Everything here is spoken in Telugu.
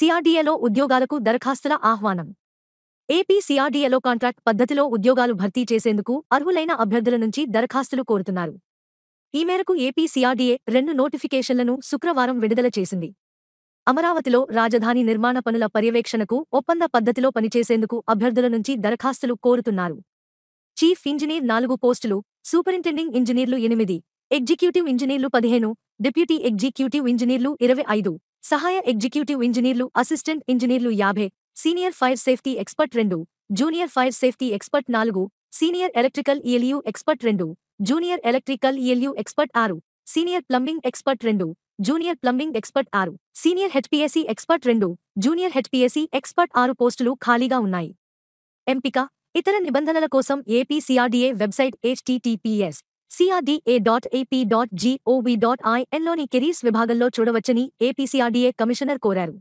సిఆర్డీఏలో ఉద్యోగాలకు దరఖాస్తుల ఆహ్వానం. ఏపీ సిఆర్డీఏలో కాంట్రాక్ట్ పద్ధతిలో ఉద్యోగాలు భర్తీ చేసేందుకు అర్హులైన అభ్యర్థుల నుంచి దరఖాస్తులు కోరుతున్నారు. ఈ మేరకు ఏపీ సిఆర్డీఏ 2 నోటిఫికేషన్లను శుక్రవారం విడుదల చేసింది. అమరావతిలో రాజధాని నిర్మాణ పనుల పర్యవేక్షణకు ఒప్పంద పద్ధతిలో పనిచేసేందుకు అభ్యర్థుల నుంచి దరఖాస్తులు కోరుతున్నారు. చీఫ్ ఇంజనీర్ 4 పోస్టులు, సూపరింటెండింగ్ ఇంజనీర్లు 8, ఎగ్జిక్యూటివ్ ఇంజనీర్లు 15, డిప్యూటీ ఎగ్జిక్యూటివ్ ఇంజనీర్లు 25, సహాయ ఎగ్జిక్యూటివ్ ఇంజనీర్లు అసిస్టెంట్ ఇంజనీర్లు 50, senior fire safety expert 2, junior fire safety expert 4, senior electrical ELU expert 2, junior electrical ELU expert 6, senior plumbing expert 2, junior plumbing expert 6, senior HPAC expert 2, junior HPAC expert 6 పోస్టులు ఖాళీగా ఉన్నాయి. ఎంపిక. ఇతర నిబంధనల కోసం ఏపీ సిఆర్డీఏ వెబ్సైట్ https://crda.ap.gov.in లోని కెరీర్స్ విభాగంలో చూడవచ్చని ఏపీ సిఆర్డీఏ కమిషనర్ కోరారు.